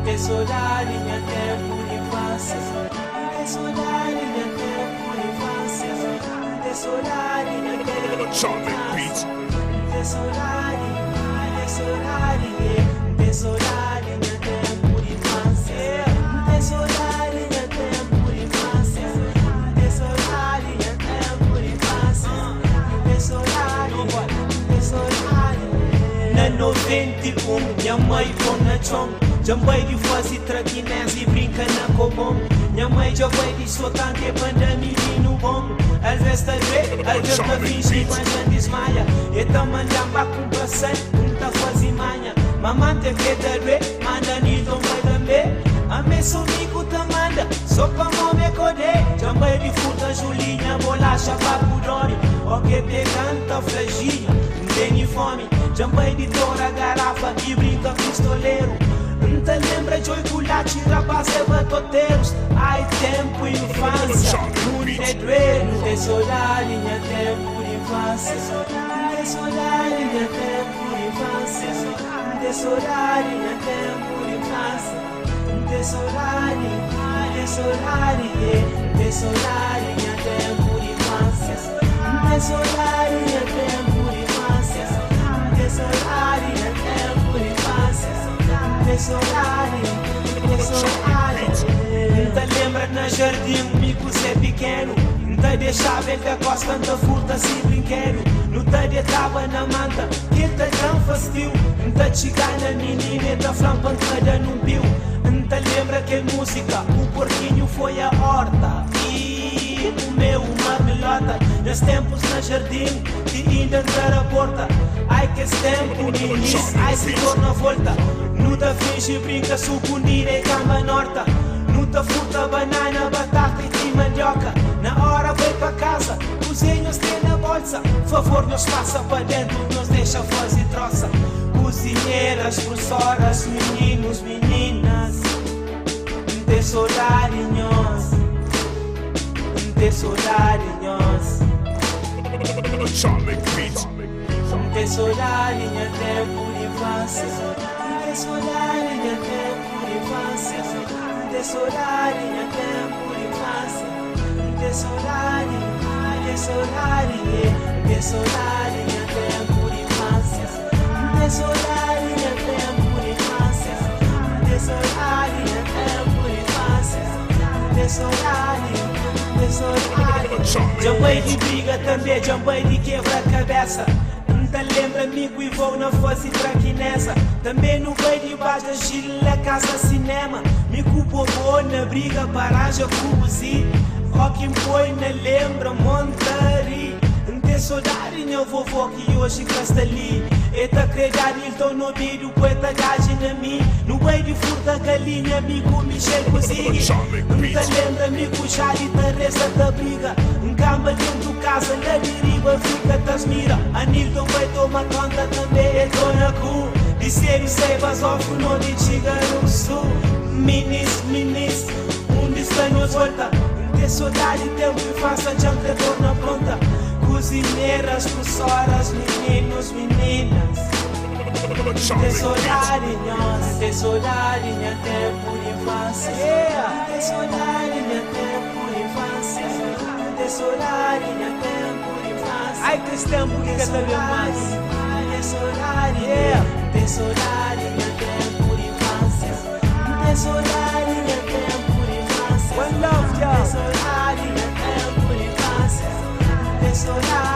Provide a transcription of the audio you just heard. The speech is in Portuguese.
tesourinha tempo de infância, tesourinha tempo de infância, tesourinha tempo de infância, tesourinha tempo de infância, tesourinha tempo de infância, tesourinha tempo de infância, na 91 minha mãe com na chão. Já mãe de fazer traquinés e brinca na cobom. Minha mãe já vai de soltar que banda menino bom. Às vezes tá vendo, às vezes tá fingindo, mas já desmaia. E tá mandando pra comprar sangue, não tá fazendo manha. Mamãe te quer dar bem, manda nidom vai também. A minha somigo tá manda, só pra mão me acordei. Já mãe de fruta, Julinha, bolacha, papudone. O que te canta, fragilha, não tem fome. Já mãe de toda garrafa e brinca pistoleiro. Não te lembra de oiculate, rapaz e batoteiros. Ai, tempo e infância, não te doer. Não te saudadinha, tempo de infância. Não te saudadinha, tempo de infância. Não te saudadinha, tempo de infância. Não te saudadinha, não te saudadinha, não te saudadinha, tempo de infância. Não te saudadinha, tempo de infância. Não te saudadinha, tempo de infância. Não te lembra na jardim, amigo Zé pequeno. Não te deixava ele da costa, tanta fruta assim brinquedo. Não te deitava na manta, que ele te tão fastio. Não te chegar na menina e te flampancada num bio. Não te lembra que música, o porquinho foi a horta e comeu uma melhota. Nos tempos na jardim, que ainda entrar a porta. Ai que esse tempo no início, ai se torna volta. Não te finge brinca, sucundira e cama norta. Não te fruta, banana, batata e mandioca. Na hora vai pra casa, cozinhos tem na bolsa. Favor nos passa pra dentro, nos deixa fazer troça. Cozinheiras, professoras, meninos, meninas. Não te saudadinhos, não te saudadinhos. Não te saudadinha, tempo de infância. Não te saudadinha, tempo de infância. Não te saudadinha, tempo de infância. Não te saudadinha, não te saudadinha, não te saudadinha, tempo de infância. Não te saudadinha, tempo de infância. Não te saudadinha, tempo de infância. Não te saudadinha, não te saudadinha. Jambei de briga também, jambei de quebra-cabeça. Lembra amigo e vou na fase traquinesa. Também no veio debaixo da gila, casa cinema. Me culpo na briga, paragem, cubuzi. O que me põe na lembra, montari. Não tem saudade, minha vovó que hoje gasta ali. E tá credado, então no vídeo, poeta gaja na mim. No meio de fruta, galinha, amigo Michel Cozigui. Não te lembra, amigo Jari, Teresa da briga. Um cama dentro de casa, na deriva, fica das mira. A Nilton vai tomar conta também, é dona Cu. De sério, saibas, off, não de chega no sul. Minis, minis, onde está nos volta. Não tem saudade, tempo e faça janta, torna pronta. Cozinheiras, professoras, meninos, meninas. Te saudadinhos, te saudadinha, tempo de infância. Te saudadinha, tempo de infância. Te saudadinha, tempo de infância. Ai que esse tempo que cada vez mais. Te saudadinha, te saudadinha, tempo de infância. Te saudadinha, tempo de infância. One love, y'all. Te saudadinha, tempo de infância. Te saudadinha.